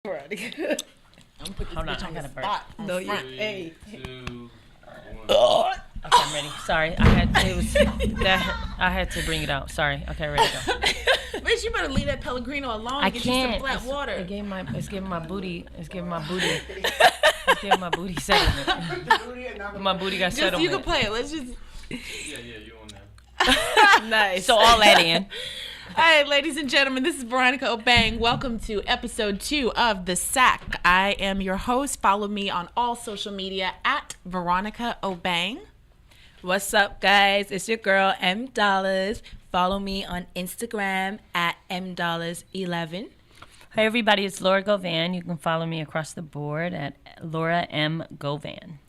Veronika. I'm gonna put this Hold bitch on, on I the gotta burp. spot. No, you. Front. Hey. 2, 1. Okay, I'm ready. Sorry, I had to bring it out. Sorry. Okay, ready to go. Bitch, you better leave that Pellegrino alone and I get you can't. some flat water. It's giving my booty. It's giving my booty. It's giving my booty settlement. My booty got Just settlement. you can play it. Let's just. Yeah, you on there. Nice. So all that in. Hey, ladies and gentlemen, this is Veronika Obang. Welcome to episode 2 of The Sack. I am your host. Follow me on all social media at Veronika Obang. What's up, guys? It's your girl, M Dollars. Follow me on Instagram at mdollars11. Hey everybody, it's Laura Govan. You can follow me across the board at Laura M Govan.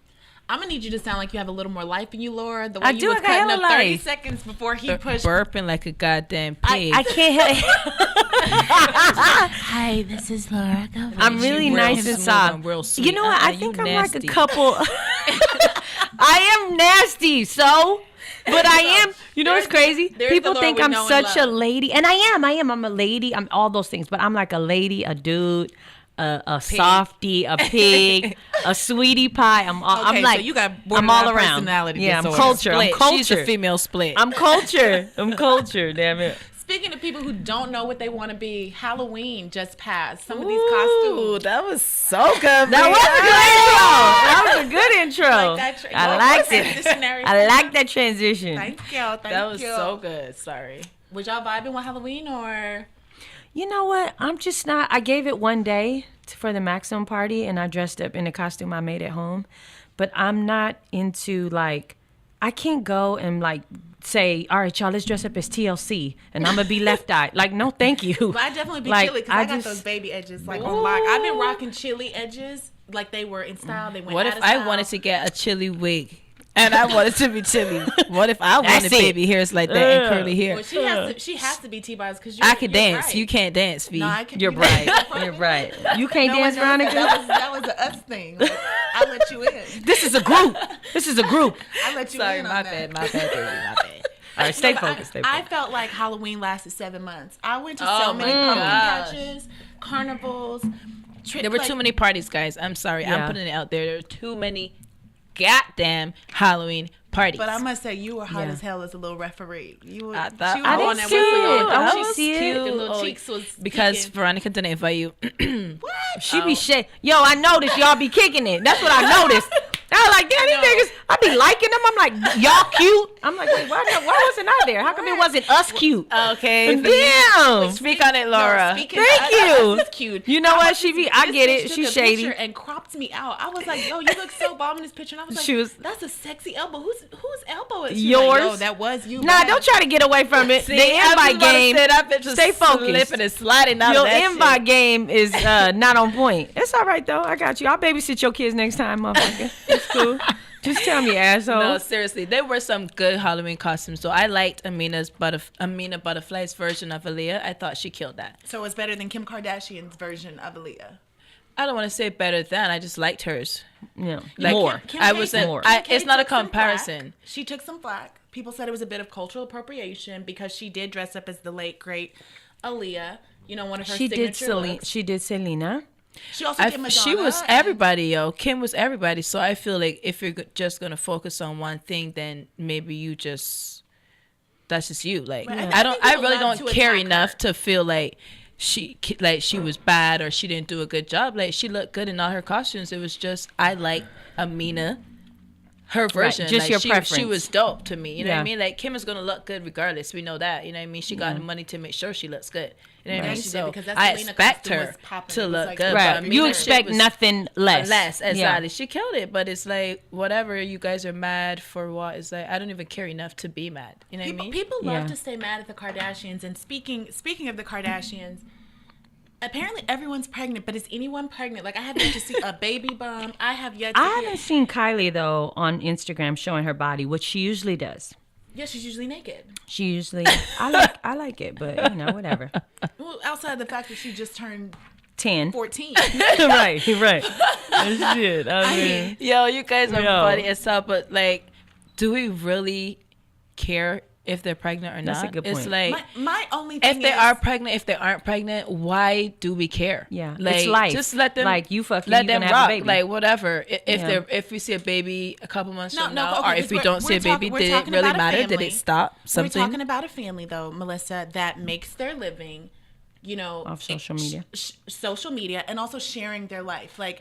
I'm going to need you to sound like you have a little more life in you, Laura. The way I you do, was I got cutting hella up 30 life. seconds before he pushed. Burping like a goddamn pig. I can't hit Hi, this is Laura Govan. I'm really Real nice and smooth soft. and real sweet. You know what? I You think I'm nasty. like a couple. I am nasty, so. But I am. You know what's crazy? there's People the Laura think we I'm know and such a love. lady, and I am. I'm a lady. I'm all those things. But I'm like a lady, a dude, a softie, a pig, a sweetie pie. I'm Okay, like. so you got I'm all borderline around. personality Yeah, I'm disorder. culture. I'm Split. culture. She's a female split. I'm culture. I'm culture. Damn it. Speaking of people who don't know what they want to be, Halloween just passed. Some of these Ooh, costumes. that was so good. That was a good intro. That was a good intro. Like that I liked it. transitionary I like that transition. Thank you. Thank That was you. so good. Sorry. Was y'all vibing with Halloween or? You know what? I'm just not. I gave it one day for the Maximum party, and I dressed up in a costume I made at home. But I'm not into like. I can't go and like say, all right, y'all, let's dress up as TLC, and I'm gonna be left eye. Like, no, thank you. But I definitely be Like, chilly because I got just- those baby edges like on lock. I've been rocking chilly edges like they were in style. They went. What out if of I style. wanted to get a chilly wig? And I wanted to be chilly. What if I wanted it. baby hairs like that and curly hair? Well, she has to be T-bars because I could dance. Right. You can't dance, V. No, I can. You're you right. can't. You're right. You can't No one dance, knows Veronica. that was an us thing. Like, I let you in. This is a group. This is a group. I let you Sorry, in. my on bad, that. my bad, baby, my bad. All right, stay No, but focused. Stay I focused. felt like Halloween lasted 7 months. I went to Oh so many my pumpkin gosh. patches, carnivals. There were too many parties, guys. I'm sorry. Yeah. I'm putting it out there. There were too many goddamn Halloween parties. But I must say, you were hot Yeah. as hell as a little referee. You were. I thought she was I on didn't that see whistle it. going, I the didn't cheeks- see it. The little Oh, cheeks was because peeking. Veronica didn't invite you. What? She be shit. Yo, I noticed y'all be kicking it. That's what I noticed. I was like, damn, these niggas, I be liking them. I'm like, y'all cute. I'm like, wait, why wasn't I there? How come it wasn't us cute? Okay. Damn. Speak on it, Laura. No, speaking Thank of, you. This is cute. You know what? She be, I This get bitch it. took She's a shady. picture and cropped me out. I was like, yo, you look so bomb in this picture. And I was like, She was- that's a sexy elbow. Whose elbow is she? Like, Yours. yo, that was you. Nah, man. don't try to get away from it. See, The invite game. Stay focused. Slipping and sliding out Your of that invite shit. game is not on point. It's all right though. I got you. I'll babysit your kids next time, motherfucker. It's cool. Just tell me, asshole. No, seriously, there were some good Halloween costumes. So I liked Amina Butterfly's version of Aaliyah. I thought she killed that. So it's better than Kim Kardashian's version of Aaliyah. I don't want to say better than. I just liked hers. Yeah. Like, More. Kim I K wasn't. More. Kim K It's not a took some comparison. flack. She took some flack. People said it was a bit of cultural appropriation because she did dress up as the late great Aaliyah. You know, one of her She did signature looks. She did Selena. She also did Madonna. She was and- everybody, yo. Kim was everybody. So I feel like if you're just gonna focus on one thing, then maybe you just that's just you. Like Right. I I don't. think I people really love don't to care attack enough her. to feel like she was bad or she didn't do a good job. Like she looked good in all her costumes. It was just I like Amina. Her version, just like, your she preference. was dope to me. You know what Yeah. I mean? Like Kim is gonna look good regardless. We know that. You know what I mean? She got the money to make sure she looks good. You know what I Right. mean? She did, So because that I Selena expect costume her was popping. to It was look like- good. Right. But You Amina expect shit was nothing less. less, Yeah. exactly. She killed it, but it's like whatever. You guys are mad for what? It's like I don't even care enough to be mad. You know what I mean? People love Yeah. to stay mad at the Kardashians. And speaking of the Kardashians, apparently everyone's pregnant. But is anyone pregnant? Like I have yet to see a baby bump. I have yet to. I hear- haven't seen Kylie though on Instagram showing her body, which she usually does. Yeah, she's usually naked. She usually, I like it, but you know, whatever. Well, outside the fact that she just turned 10. 14. right. That's shit. I mean, Yo, you guys are Yo. funny as hell, but like, do we really care if they're pregnant or That's not. a good It's point. like My only thing if they is, are pregnant, if they aren't pregnant, why do we care? Yeah. like It's life. just let them Like, you fucking, let you them gonna have a rock. baby. Like whatever. If Yeah. they're if we see a baby a couple months No, from no, now, okay, or if 'cause we don't see a baby, we're did it talking really about a matter? Did family. it stop something? We're talking about a family, though, Melissa, that makes their living, Off social media. social media, and also sharing their life. Like,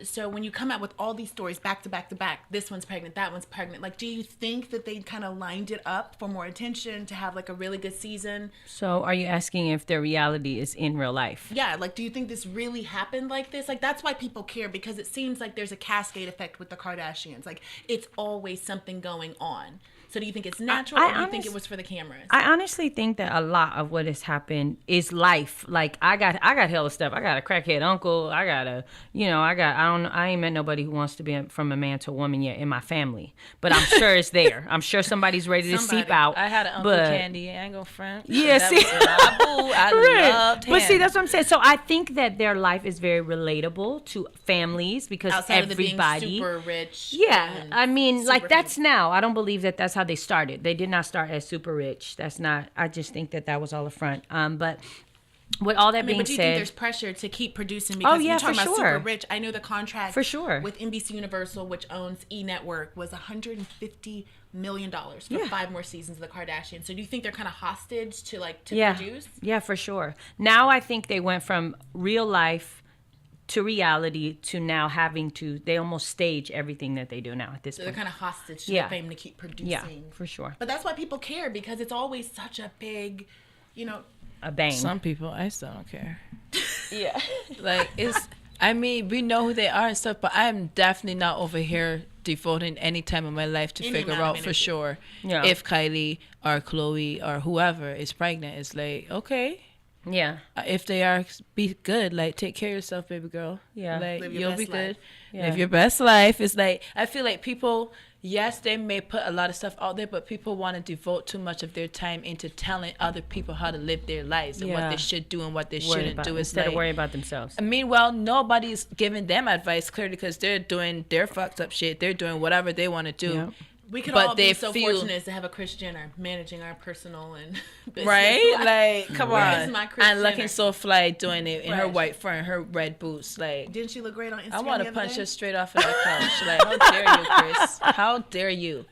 so when you come out with all these stories back to back to back, this one's pregnant, that one's pregnant. Like, do you think that they kind of lined it up for more attention to have like a really good season? So are you asking if their reality is in real life? Yeah, like, do you think this really happened like this? Like, that's why people care, because it seems like there's a cascade effect with the Kardashians. Like, it's always something going on. So do you think it's natural, or do you think it was for the cameras? I honestly think that a lot of what has happened is life. Like, I got hella stuff. I got a crackhead uncle. I got I ain't met nobody who wants to be from a man to a woman yet in my family. But I'm sure it's there. I'm sure somebody's ready to seep out. I had an Uncle Candy. I ain't gonna front. Yeah, That see? was my boo. I loved him. But see, that's what I'm saying. So I think that their life is very relatable to families, because Outside everybody. of the being super rich. Yeah, and I mean, like, super that's famous. now. I don't believe that that's how they started. They did not start as super rich. That's not. I just think that was all a front. But with all that I mean, being but do you think said, there's pressure to keep producing? Because yeah, you're talking for about sure. super rich. I know the contract For sure. with NBC Universal, which owns E Network, was $150 million for Yeah. 5 more seasons of the Kardashians. So do you think they're kind of hostage to yeah, produce? yeah, for sure. Now I think they went from real life to reality to now having to. They almost stage everything that they do now at this So they're point. kind of hostage to Yeah. the fame to keep producing. Yeah, for sure. But that's why people care, because it's always such a big, A bang. Some people, I still don't care. Yeah. Like, it's, I mean, we know who they are and stuff, but I'm definitely not over here devoting any time of my life to Any figure amount of out for energy. sure Yeah. if Kylie or Chloe or whoever is pregnant. It's like, okay, Yeah. if they are, be good. Like, take care of yourself, baby girl. Yeah. Like, Live your you'll best be good. life. Yeah. Live your best life. It's like, I feel like people, yes, they may put a lot of stuff out there, but people want to devote too much of their time into telling other people how to live their lives and what Yeah. they should do and what they Worry shouldn't about, do. It's instead like, of worrying about themselves. meanwhile, nobody's giving them advice, clearly, because they're doing their fucked up shit. They're doing whatever they want to do. Yeah. we could But all they be so feel- fortunate to have a Kris Jenner managing our personal and business Right? life. Like, come Where's on. my Kris And looking Jenner? so fly doing it in her Fresh. white fur and her red boots. Like, Didn't she look great on Instagram? I want the to other punch day? her straight off of that couch. Like, how dare you, Chris? How dare you?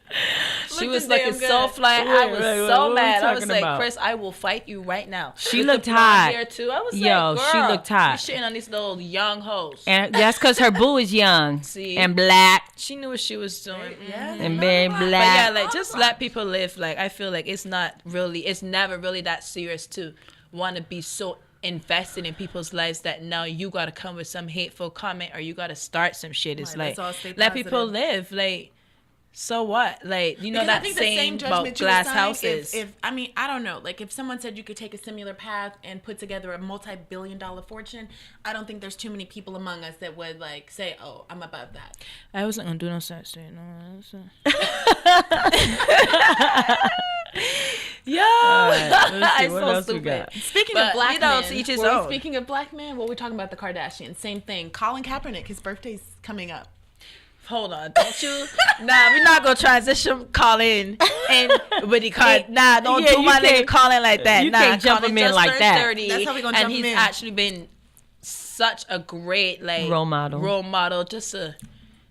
She Looked was damn looking so good. fly. I Wait, was wait, so what we mad. I was talking like, about? Chris, I will fight you right now. She With looked the blonde hot. hair too. I was Yo, like, she girl, looked hot. you shitting on these little young hoes. And that's because her boo is young See? and black She knew what she was doing. Yeah, and very But yeah, black. like, just let people live. Like, I feel like it's never really that serious to want to be so invested in people's lives that now you got to come with some hateful comment or you got to start some shit. It's Right, like, let's all stay let people positive. live. Like, so what? Like, you know, Because I that think the saying same about judgment you were glass saying, houses. If I mean, I don't know. Like, if someone said you could take a similar path and put together a multi-billion-dollar fortune, I don't think there's too many people among us that would like say, "Oh, I'm above that." I wasn't gonna do no such thing. No. Yo, I'm so stupid. Speaking But, of black you know, men, to each his were we own. speaking of black men, what we're talking about the Kardashians, same thing. Colin Kaepernick, his birthday's coming up. Hold on, don't you? Nah, we're not gonna transition Colin and with the card. Nah, don't Yeah, do you my nigga can't- Colin like that. you nah, can't jump Colin him in just like turned that. 30, That's how we gonna and jump him he's in. actually been such a great like Role model. Just a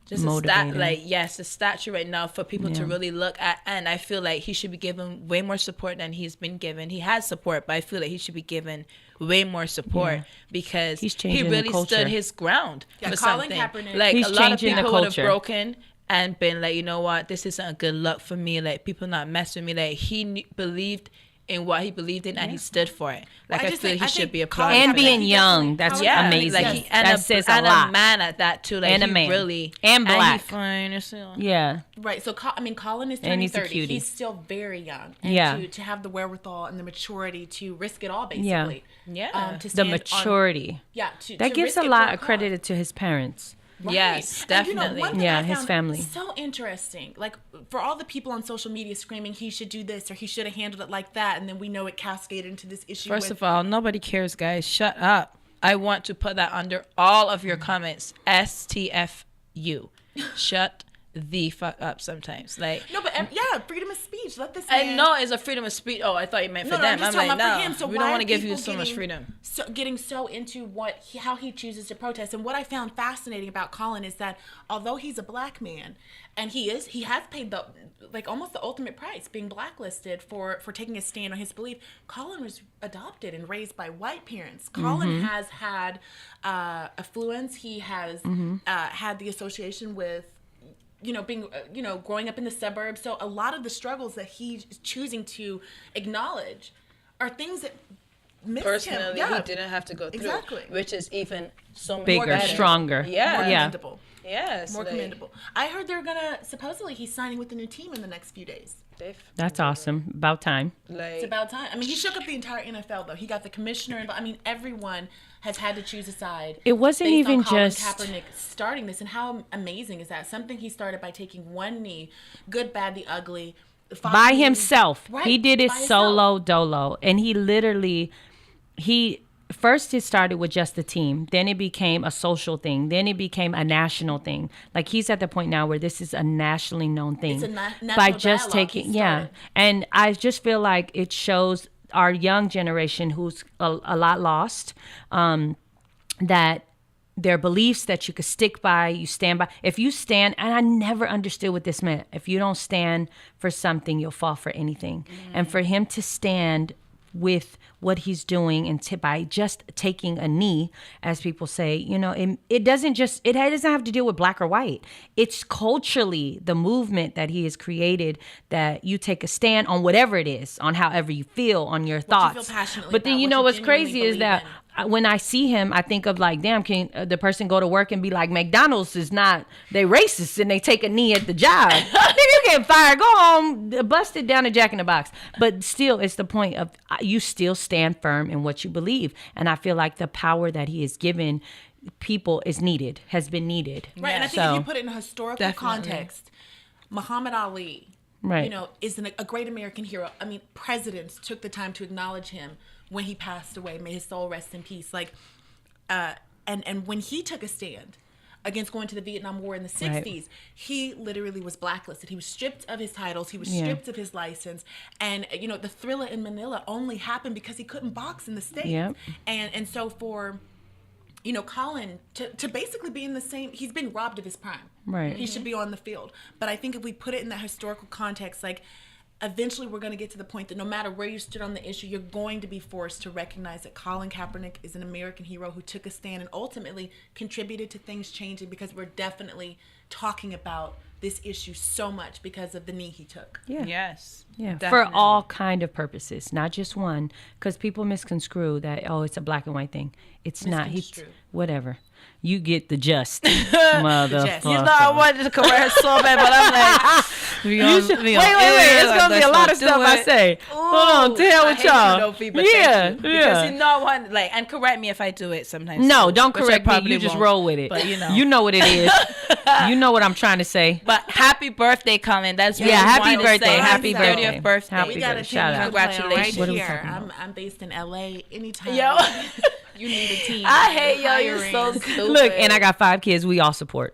stat, Motivating. like, yes, a statue right now for people to Yeah. really look at. And I feel like he should be given way more support than he's been given. He has support, but I feel like he should be given way more support Yeah. because He's he changing the really culture. stood his ground Yeah, for Colin something. Kaepernick- Like, He's a lot of changing the people would have culture. broken and been like, you know what, this isn't a good look for me. Like, people not messing with me. Like, he believed in what he believed in and he stood for it. Like, I I just feel think- he I should think be Colin applauded. And for that. being He young, definitely- that's Yeah, amazing. like, and that says a and lot. a man at that too. Like, And a he man. really And black. he fine as hell. Yeah. Right. So, Colin is And turning he's a 30. cutie. He's still very young. And Yeah. To have the wherewithal and the maturity to risk it all, basically. Yeah. To The stand on- maturity. that That gives a lot of credit to his parents. Right. Yes, And, you know, definitely. one thing Yeah, I his found family. So interesting. Like, for all the people on social media screaming he should do this or he should have handled it like that, and then we know it cascaded into this issue. First with, of all, nobody cares, guys. Shut up. I want to put that under all of your comments. STFU. Shut the fuck up sometimes. Like, No, but freedom of speech. Let this I man. know it's a freedom of speech. Oh, I thought you meant for No, them. I'm just I'm talking like, about no, for him. So we why don't are want to give you people so much freedom. getting so into how he chooses to protest. And what I found fascinating about Colin is that although he's a black man, and he has paid almost the ultimate price, being blacklisted for taking a stand on his belief. Colin was adopted and raised by white parents. Colin has had affluence. He has had the association with, being, growing up in the suburbs. So a lot of the struggles that he's choosing to acknowledge are things that missed Personally, him. he didn't have to go through. Exactly. Which is even so much Bigger, better. stronger. Yeah. More Yeah. commendable. Yes. More commendable. I heard they're gonna, supposedly he's signing with the new team in the next few days. That's awesome. About time. It's about time. I mean, he shook up the entire NFL, though. He got the commissioner involved. I mean, everyone has had to choose a side. It wasn't based even on Colin just Kaepernick starting this, and how amazing is that? Something he started by taking one knee, good, bad, the ugly, by himself. Right, He did it by himself. solo dolo, and he first it started with just the team, then it became a social thing, then it became a national thing. Like, he's at the point now where this is a nationally known thing. It's a national by just dialogue taking he started. and I just feel like it shows our young generation, who's a lot lost, that their beliefs that you could stick by, you stand by. If you stand, and I never understood what this meant. If you don't stand for something, you'll fall for anything. And for him to stand with what he's doing and by just taking a knee, as people say, it doesn't have to do with black or white. It's culturally the movement that he has created, that you take a stand on whatever it is, on however you feel, on your thoughts. you feel passionately but then about, you what know you what's genuinely crazy is believe that when I see him, I think of like, damn, can the person go to work and be like, McDonald's is not, they racist and they take a knee at the job. You get fired, go home, busted down a Jack in the Box. But still, it's the point of you still stand firm in what you believe. And I feel like the power that he has given people has been needed. Right, and I think if you put it in a historical Definitely. context, Muhammad Ali, Right. is a great American hero. I mean, presidents took the time to acknowledge him when he passed away. May his soul rest in peace. Like, and when he took a stand against going to the Vietnam War in the 60s, he literally was blacklisted. He was stripped of his titles. He was stripped of his license. And, the Thriller in Manila only happened because he couldn't box in the States. Yep. And so for, Colin to basically be in the same, he's been robbed of his prime. Right. He should be on the field. But I think if we put it in that historical context, like, eventually we're going to get to the point that no matter where you stood on the issue, you're going to be forced to recognize that Colin Kaepernick is an American hero who took a stand and ultimately contributed to things changing, because we're definitely talking about this issue so much because of the knee he took. Yeah. Yes. Yeah, Definitely. for all kind of purposes, not just one. Because people misconstrue that, it's a black and white thing. It's not. Misconstrue. Whatever. You get the just, motherfucker. You know, I wanted to correct her so bad, but I'm like, Wait. It's gonna be a lot of stuff I say. Hold on, tell I with hate you, y'all. no feedback, Yeah, thank you. yeah. Because I want, like, and correct me if I do it sometimes. No, too, don't which I correct me. probably You just won't. roll with it. But you know what it is. You know what I'm trying to say. But happy birthday, Colin. That's what Yeah, I happy wanted to birthday, say. happy 30th birthday. birthday. Happy We got a birthday. team Shout you out. can play on Congratulations. right What are we here. talking about? I'm based in LA. Anytime Yo. you need a team. I hate y'all. You're so hiring. stupid. Look, and I got 5 kids. We all support.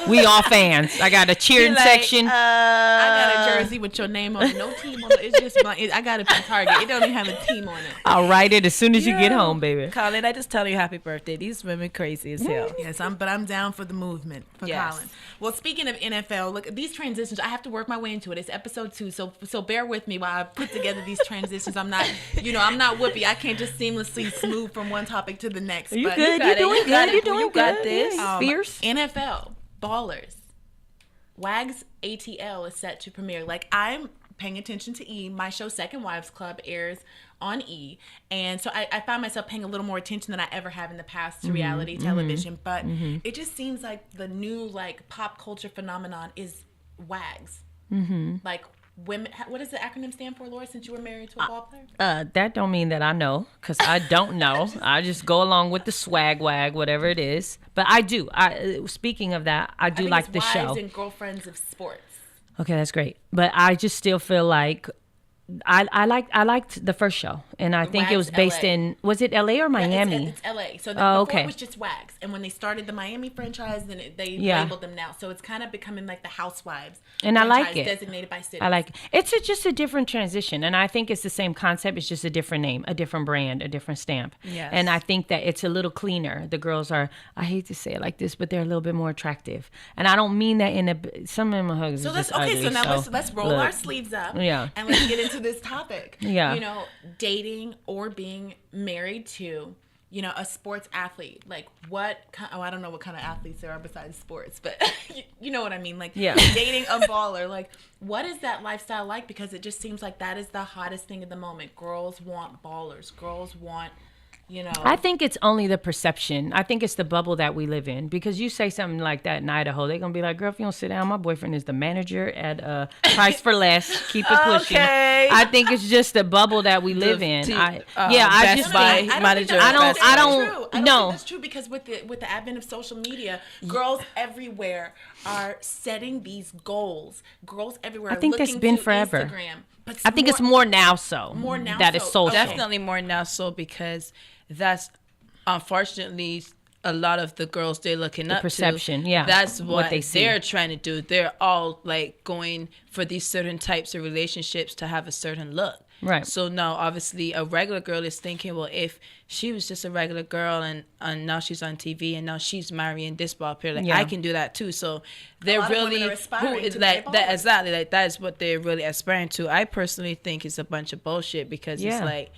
We all fans. I got a cheering Like, section. I got a jersey with your name on it. No team on it. It's just I got it from Target. It don't even have a team on it. I'll write it as soon as you get home, baby. Colin, I just tell you happy birthday. These women crazy as hell. Yes, but I'm down for the movement for Yes. Colin. Well, speaking of NFL, look, these transitions, I have to work my way into it. It's episode 2, so bear with me while I put together these transitions. I'm not Whoopi. I can't just seamlessly smooth from one topic to the next. You but good? got You it. doing You got good? it. You doing You got good? this. Yeah, fierce. NFL Ballers. Wags ATL is set to premiere. Like, I'm paying attention to E. My show Second Wives Club airs on E. And so I find myself paying a little more attention than I ever have in the past to reality television. But it just seems like the new, like, pop culture phenomenon is Wags. Like, women. What does the acronym stand for, Laura, since you were married to a ball player? That don't mean that I know, because I don't know. I just go along with the swag wag, whatever it is. But I do. Speaking of that, I do think like it's the Wives show. and Girlfriends of Sports. Okay, that's great. But I just still feel like I liked the first show, and I think it was Wags based LA. in, was it LA or Miami? It's LA. So Oh, before okay. it was just Wags, and when they started the Miami franchise, then they Yeah. labeled them now. So it's kind of becoming like the Housewives. And I like franchise it. Designated by city. I like it. It's just a different transition, and I think it's the same concept. It's just a different name, a different brand, a different stamp. Yes. And I think that it's a little cleaner. The girls are, I hate to say it like this, but they're a little bit more attractive. And I don't mean that in a, some of my hugs. So let's roll our sleeves up. Yeah. And let's get into this topic. Yeah. You know, dating or being married to, you know, a sports athlete. Like I don't know what kind of athletes there are besides sports, but you know what I mean? Like Yeah. dating a baller. Like, what is that lifestyle like? Because it just seems like that is the hottest thing at the moment. Girls want ballers. Girls want, you know. I think it's only the perception. I think it's the bubble that we live in. Because you say something like that in Idaho, they're going to be like, girl, if you don't sit down, my boyfriend is the manager at Price for Less. Keep it pushing. Okay. I think it's just the bubble that we live in. I Best just Buy think, manager. I don't- think no. that's true because with the advent of social media, girls everywhere are setting these goals. Girls everywhere. I think are that's looking been to forever. Instagram. But I think it's more now so. More now that it's so. social. Definitely more now so because that's unfortunately a lot of the girls they're looking up perception, to. yeah, That's what they see. they're trying to do. They're all like going for these certain types of relationships to have a certain look. Right. So now obviously a regular girl is thinking, well, if she was just a regular girl and now she's on TV and now she's marrying this ball player, like Yeah. I can do that too. So they're lot of women really are aspiring to be like that ballers. exactly like that is what they're really aspiring to. I personally think it's a bunch of bullshit because Yeah. it's like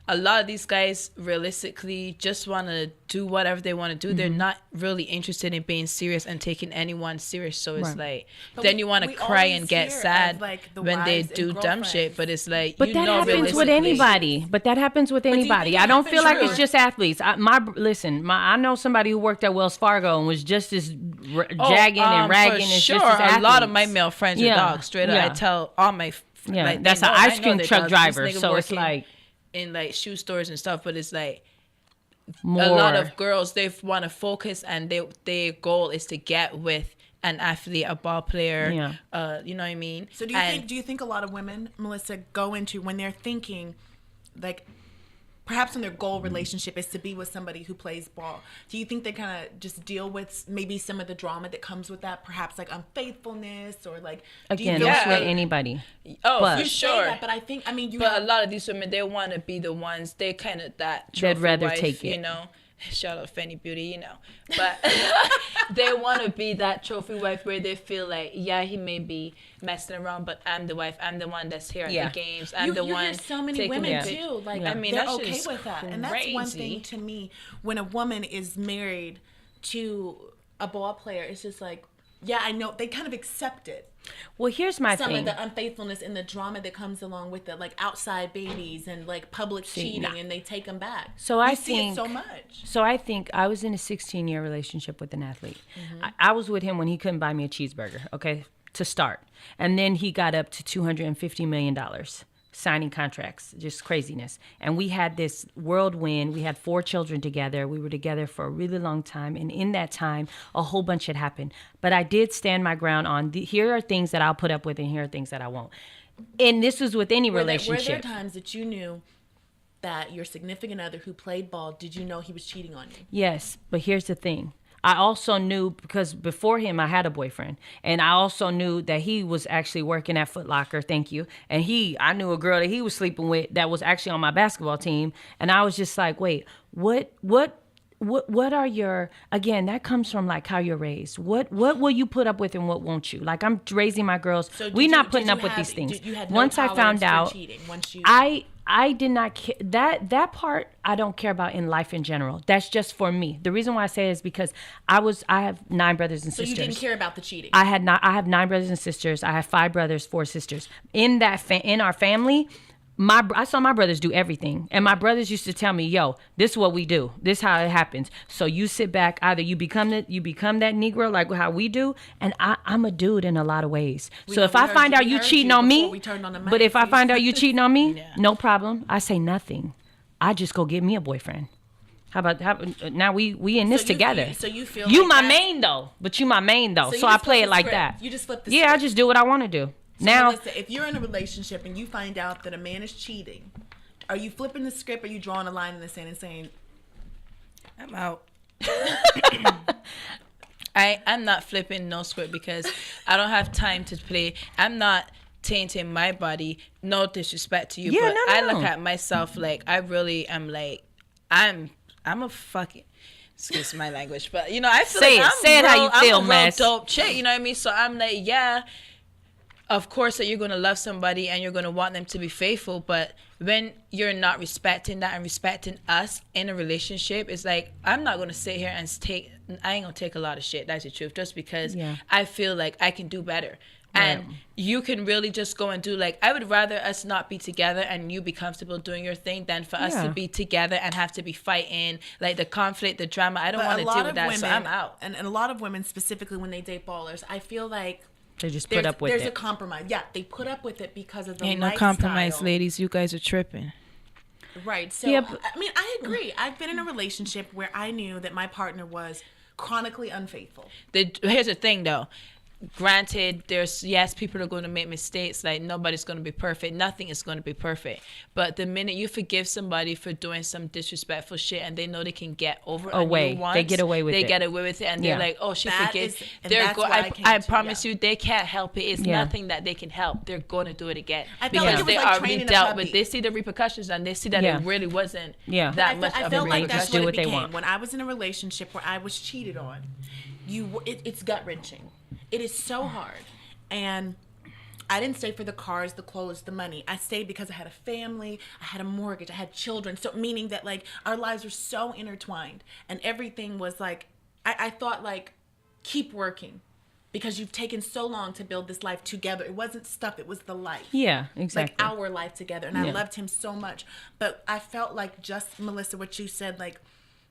a lot of these guys realistically just want to do whatever they want to do. Mm-hmm. They're not really interested in being serious and taking anyone serious. So it's Right. like, But then we- you want to we cry always and get hear of, sad like, the when they wives and do dumb girlfriends. shit. But it's like, But you that know, happens with realistically- anybody. But that happens with do you anybody. think I it don't feel happens like it's true? just athletes. I know somebody who worked at Wells Fargo and was just as jagging and ragging for as sure. just as A lot of athletes. my male friends Yeah. are dogs. Straight up, Yeah. I tell all my Yeah, like, they that's an know- I ice know cream they're truck dogs. driver. This nigga So it's working like in like shoe stores and stuff. But it's like more. a lot of girls they want to focus and their goal is to get with an athlete, a ball player. Yeah. You know what I mean? So do you think a lot of women, Melissa, go into when they're thinking, like, perhaps when their goal relationship is to be with somebody who plays ball, do you think they kind of just deal with maybe some of the drama that comes with that, perhaps like unfaithfulness or like? Again, do you don't feel Yeah. sweat anybody. Oh, But- for you say sure. that, but I think you But have, a lot of these women, they want to be the ones. They kind of that. They'd trophy rather wife, take it. You know, shout out Fenty Beauty, you know. But they want to be that trophy wife where they feel like, yeah, he may be messing around, but I'm the wife. I'm the one that's here Yeah. at the games. I'm you, the you one. hear so many taking women the pic- too. Like, Yeah. I mean, they're that shit okay is with that, and that's one crazy. thing to me. When a woman is married to a ball player, it's just like, yeah, I know they kind of accept it. Well, here's my Some thing. of the unfaithfulness and the drama that comes along with it, like outside babies and like public cheating, nah. and they take them back. So You I see think it so much. So I think I was in a 16-year relationship with an athlete. Mm-hmm. I was with him when he couldn't buy me a cheeseburger, okay, to start. And then he got up to $250 million signing contracts, just craziness. And we had this whirlwind. We had 4 children together. We were together for a really long time. And in that time, a whole bunch had happened. But I did stand my ground on here are things that I'll put up with and here are things that I won't. And this was with any Were there relationship. times that you knew that your significant other who played ball, did you know he was cheating on you? Yes, but here's the thing. I also knew, because before him, I had a boyfriend. And I also knew that he was actually working at Foot Locker, thank you. And I knew a girl that he was sleeping with that was actually on my basketball team. And I was just like, wait, what are your, again, that comes from like how you're raised. What will you put up with and what won't you? Like, I'm raising my girls. So We're not did putting you up with have- these things. You had no Once I found tolerance out, for cheating, once you... I did not care. That part I don't care about in life in general. That's just for me. The reason why I say it is because I have 9 brothers and So sisters. you didn't care about the cheating? I have 9 brothers and sisters. I have 5 brothers, 4 sisters. In our family, I saw my brothers do everything. And my brothers used to tell me, yo, this is what we do. This is how it happens. So you sit back, either you become that Negro like how we do, and I'm a dude in a lot of ways. So if I find out you cheating on me, but if I find out you cheating on me, no problem. I say nothing. I just go get me a boyfriend. How now we in this together. So you feel you like my that- main though, but you my main though. you So I just play flip it the like script. that. You just flip the Yeah, I script. just do what I want to do. Now, Melissa, if you're in a relationship and you find out that a man is cheating, are you flipping the script, or are you drawing a line in the sand and saying, I'm out. I'm not flipping no script because I don't have time to play. I'm not tainting my body. No disrespect to you, Yeah, but no. I look at myself like I really am like I'm a fucking, excuse my language, but you know, I feel Say like it. Say it how you feel, I'm a real mess. dope chick, you know what I mean? So I'm like, yeah, of course that you're going to love somebody and you're going to want them to be faithful, but when you're not respecting that and respecting us in a relationship, it's like, I'm not going to sit here and I ain't going to take a lot of shit, that's the truth, just because I feel like I can do better. And you can really just go and do, like, I would rather us not be together and you be comfortable doing your thing than for us to be together and have to be fighting, like the conflict, the drama. I don't want to deal with that, so I'm out. And a lot of women, specifically when they date ballers, I feel like they just put up with it. There's a compromise. Yeah, they put up with it because of the Ain't lifestyle. no compromise, ladies. You guys are tripping. Right. So, I mean, I agree. I've been in a relationship where I knew that my partner was chronically unfaithful. Here's the thing, though. Granted, people are going to make mistakes. Like, nobody's going to be perfect. Nothing is going to be perfect. But the minute you forgive somebody for doing some disrespectful shit and they know they can get over away, they get away with it. They get away with it, and they're like, "Oh, she forgives." I promise you, they can't help it. It's nothing that they can help. They're going to do it again because they already dealt with. They see the repercussions and they see that it really wasn't that much of a felt like repercussion. that's what it became. When I was in a relationship where I was cheated on, it's gut wrenching. It is so hard. And I didn't stay for the cars, the clothes, the money. I stayed because I had a family, I had a mortgage, I had children. So meaning that, like, our lives were so intertwined, and everything was like, I thought, like, keep working because you've taken so long to build this life together. It wasn't stuff, it was the life. Yeah, exactly. Like our life together. And I loved him so much. But I felt like, just Melissa, what you said, like,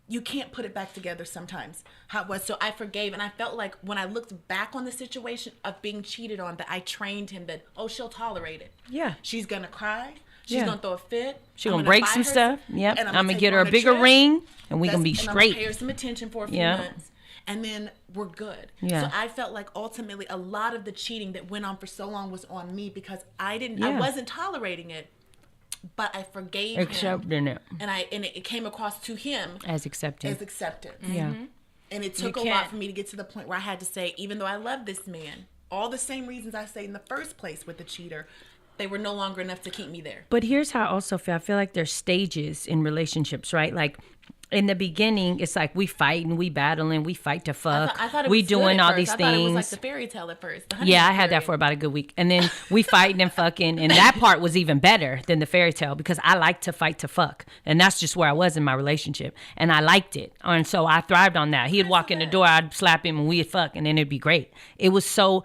you can't put it back together sometimes, how it was. So I forgave, and I felt like when I looked back on the situation of being cheated on, that I trained him that, oh, she'll tolerate it. Yeah. She's going to cry. She's going to throw a fit. She's going to break some stuff. Yep. And I'm going to get her a bigger ring, and we're going to be straight. And I'm going to pay her some attention for a few months. And then we're good. Yeah. So I felt like ultimately a lot of the cheating that went on for so long was on me because I wasn't tolerating it. But I forgave him, and it came across to him as accepted. Yeah, and it took a lot for me to get to the point where I had to say, even though I love this man, all the same reasons I say in the first place with the cheater, they were no longer enough to keep me there. But here's how I also feel. I feel like there's stages in relationships, right? Like, in the beginning, it's like we fighting, we battling, we fight to fuck. I thought it was we good doing at all first. these I things. thought it was like the fairy tale at first. Yeah, I had that for about a good week. And then we fighting and fucking. And that part was even better than the fairy tale because I like to fight to fuck. And that's just where I was in my relationship. And I liked it. And so I thrived on that. He'd walk in the door, I'd slap him, and we'd fuck. And then it'd be great. It was so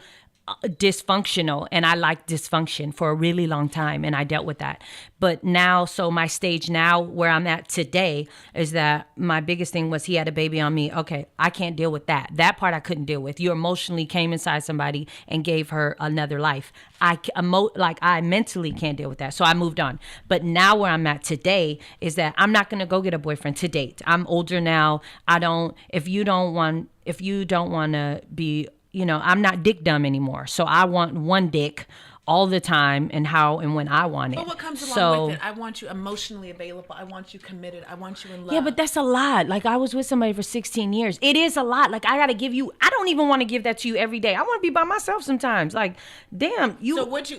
dysfunctional, and I liked dysfunction for a really long time, and I dealt with that. But now, so my stage now where I'm at today is that my biggest thing was he had a baby on me. Okay, I can't deal with that. That part I couldn't deal with. You emotionally came inside somebody and gave her another life. I mentally can't deal with that. So I moved on. But now where I'm at today is that I'm not going to go get a boyfriend to date. I'm older now. If you don't want to be, I'm not dick dumb anymore. So I want one dick all the time and how and when I want it. But what comes along with it? I want you emotionally available. I want you committed. I want you in love. Yeah, but that's a lot. Like, I was with somebody for 16 years. It is a lot. Like, I got to give you, I don't even want to give that to you every day. I want to be by myself sometimes. Like, damn. So would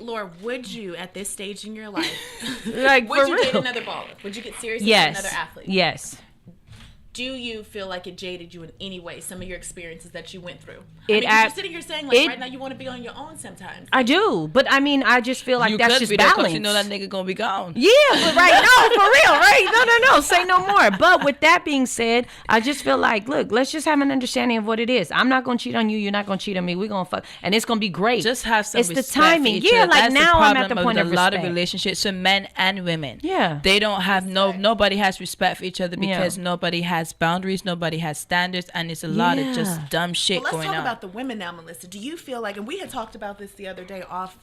you at this stage in your life, like, would you date another baller? Would you get serious with another athlete? Yes. Do you feel like it jaded you in any way, some of your experiences that you went through? You're sitting here saying, like, right now you want to be on your own sometimes. I do. But, I just feel like that's just balance. You know that nigga going to be gone. Yeah, but no, for real, right? No, say no more. But with that being said, I just feel like, look, let's just have an understanding of what it is. I'm not going to cheat on you. You're not going to cheat on me. We're going to fuck. And it's going to be great. Just have some respect. It's the timing. Yeah, like that's now I'm at the point of a lot of relationships for men and women. Yeah. They don't have nobody has respect for each other because nobody has boundaries. Nobody has standards, and it's a lot of just dumb shit going on. Let's talk about the women now, Melissa. Do you feel like, and we had talked about this the other day off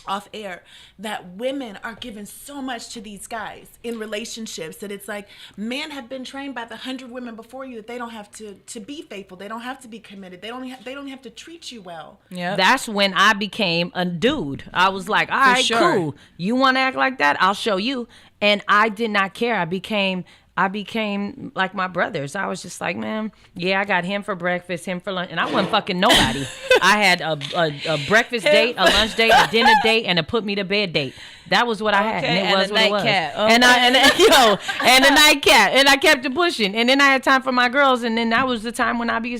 off air that women are giving so much to these guys in relationships that it's like men have been trained by the 100 women before you that they don't have to be faithful, they don't have to be committed, they don't have to treat you well. Yeah, That's when I became a dude. I was like, all right, cool. You want to act like that? I'll show you. And I did not care. I became like my brothers. I was just like, man, yeah, I got him for breakfast, him for lunch, and I wasn't fucking nobody. I had a breakfast date, a lunch date, a dinner date, and a put me to bed date. That was what I had, and it was what it was. And a nightcap, and I kept it pushing. And then I had time for my girls, and then that was the time when I be,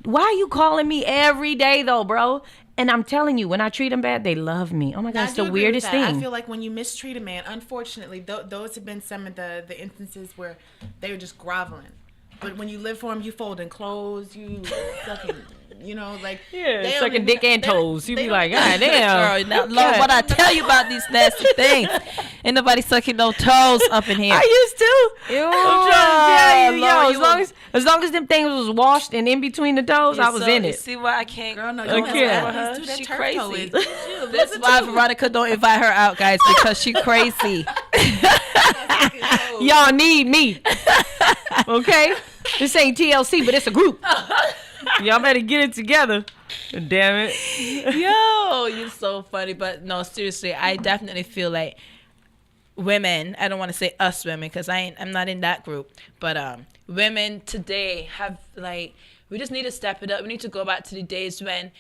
why are you calling me every day though, bro? And I'm telling you, when I treat them bad, they love me. Oh my God, it's the weirdest thing. I feel like when you mistreat a man, unfortunately, those have been some of the instances where they were just groveling. But when you live for them, you folding clothes, you sucking, like... Yeah, sucking dick and toes. You be like, God damn. Girl, now, Lord, what I tell you about these nasty things. Ain't nobody sucking no toes up in here. I used to. Ew, I'm trying to tell you, Lord, as long as them things was washed and in between the toes, I was in You it. see why I can't... Girl, no, you can't. She crazy. That's why Veronika don't invite her out, guys, because she crazy. Y'all need me. Okay? This ain't TLC, but it's a group. Y'all better get it together. Damn it. Yo, you're so funny. But no, seriously, I definitely feel like women, I don't want to say us women because I'm not in that group, but women today have we just need to step it up. We need to go back to the days when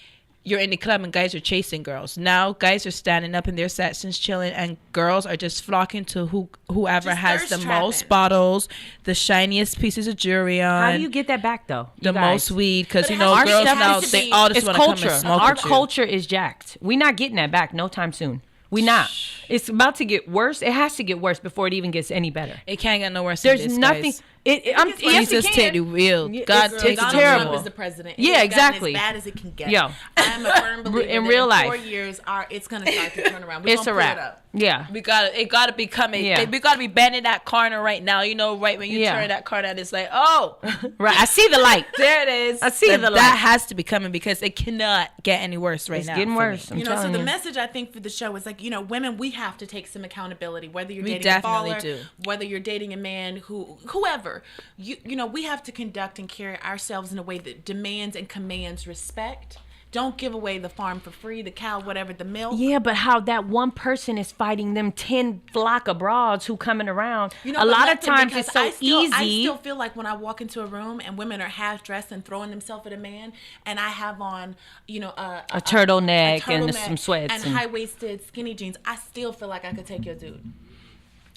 you're in the club and guys are chasing girls. Now guys are standing up in their sections chilling, and girls are just flocking to whoever just has the thirst most trapping. bottles, the shiniest pieces of jewelry on. How do you get that back, though? the most weed? Because But girls our stuff now, has to they be- all just It's want to come culture. and smoke Our with you. culture is jacked. We're not getting that back no time soon. We not. It's about to get worse. It has to get worse before it even gets any better. It can't get no worse than There's this, nothing. guys. Yes, Jesus it take the can. wheel. Yeah, God it's- take it's the Donald terrible. Trump is the president. Yeah, It's exactly. gotten as bad as it can get. Yo. I'm a firm believer In that real in life. 4 years, it's going to start to turn around. We're It's gonna a pull it wrap. up. Yeah. It gotta be coming. Yeah. We gotta be bending that corner right now. Right when you Yeah. turn that corner, and it's like, oh, Right. I see the light. there it is. I see the That light. has to be coming because it cannot get any worse right It's now. getting for worse. me. I'm So telling the you. message I think for the show is like, women, we have to take some accountability. Whether you're We dating a definitely baller, do. whether you're dating a man whoever, we have to conduct and carry ourselves in a way that demands and commands respect. Don't give away the farm for free, the cow, whatever, the milk. Yeah, but how that one person is fighting them 10 flock of broads who coming around. A but lot let of them, times because it's so easy. I still feel like when I walk into a room and women are half dressed and throwing themselves at a man, and I have on, a turtleneck and some sweats and high waisted skinny jeans, I still feel like I could take your dude.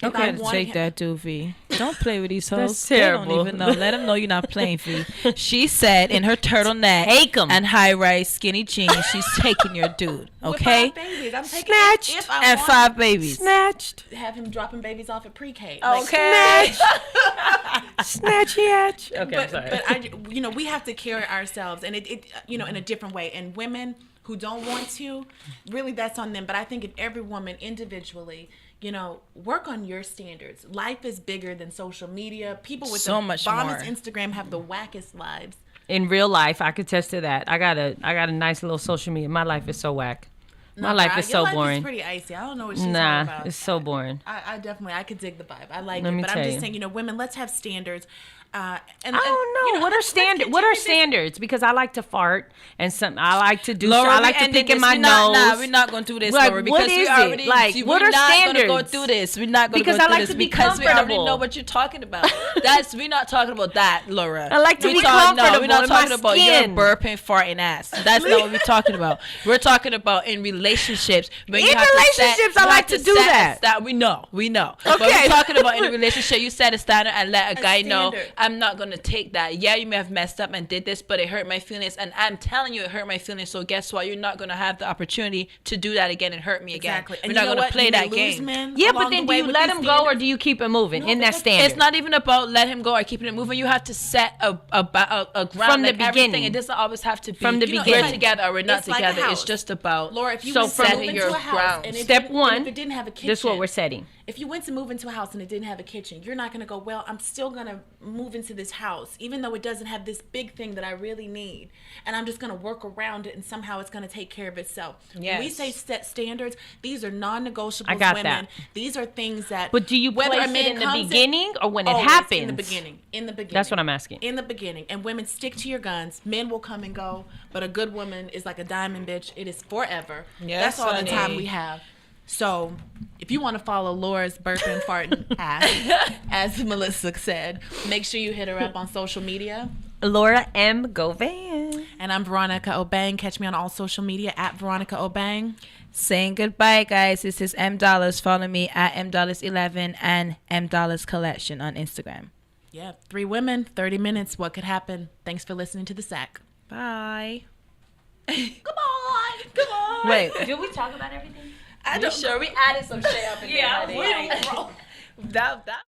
If Okay, I wanted take him- that, Doofy. Don't play with these hoes. That's They terrible. don't even know. Let them know you're not playing, Fee. She said in her turtleneck Take 'em. and high-rise skinny jeans, she's taking your dude. With Okay, 5 babies. I'm taking Snatched. if I and want 5 babies. Snatched. to have him dropping babies off at pre-K. Okay. Snatchy hatch. Okay, but we have to carry ourselves, and it in a different way. And women who don't want to, really, that's on them. But I think if every woman individually, work on your standards. Life is bigger than social media. People with So the much bombest more. Instagram have the wackest lives. In real life, I could attest to that. I got a nice little social media. My life is so whack. My No, life girl, is your so life boring. Is pretty icy. I don't know what she's talking Nah, about. it's so boring. I definitely, I could dig the vibe. I like Let it, me but I'm tell just you. saying, women, let's have standards. I don't know. What are let's standards? What are continue this- standards? Because I like to fart and I like to do. Laura, I like we to ended pick in this. my We're not- nose. Nah, we're not going to do this, Like, Laura, what because we is it? already. Like, see, what we're are not standards? Gonna go through this. We're not going to Because go I through like this to be because we already comfortable. know what you're talking about. We're not talking about that, Laura. I like to be No, comfortable we're not in my talking about your skin. burping, farting ass. That's not what we're talking about. We're talking about in relationships. When In you have relationships, to set, I you like have to do set a that. sta- we know. But Okay. we're talking about in a relationship. You set a standard and let a guy know, standard. I'm not going to take that. Yeah, you may have messed up and did this, but it hurt my feelings. And I'm telling you, it hurt my feelings. So guess what? You're not going to have the opportunity to do that again and hurt me again. Exactly. We're And not you know going what? to play You may that lose game. men Yeah, along but then the do way you with let these him go or standards. do you keep it moving No, in that because standard? It's not even about let him go or keeping it moving. You have to set a ground From the like everything. beginning. It doesn't always have to be From the We're beginning. together or we're not It's like a together. It's house. just about Laura, if you So went to from move into your a house ground. and it Step didn't- one, and if it didn't have a kitchen, this is what we're setting. If you went to move into a house and it didn't have a kitchen, you're not going to go, well, I'm still going to move move into this house, even though it doesn't have this big thing that I really need, and I'm just going to work around it, and somehow it's going to take care of itself. Yes. When we say set standards, these are non-negotiables. I got women. that. These are things that. But do you whether place a it man in the comes beginning or when it always happens? In the beginning. In the beginning. That's what I'm asking. In the beginning. And women, stick to your guns. Men will come and go, but a good woman is like a diamond, bitch. It is forever. Yes, That's all honey. the time we have. So, if you want to follow Laura's burping, farting ass, as Melissa said, make sure you hit her up on social media. Laura M. Govan. And I'm Veronika Obang. Catch me on all social media at Veronika Obang. Saying goodbye, guys. This is M Dollars. Follow me at M Dollars11 and M Dollars Collection on Instagram. Yeah, 3 women, 30 minutes. What could happen? Thanks for listening to The Sack. Bye. Goodbye. Goodbye. Wait, did we talk about everything? I don't sure we added some shit up in there. Yeah, honey. we don't. That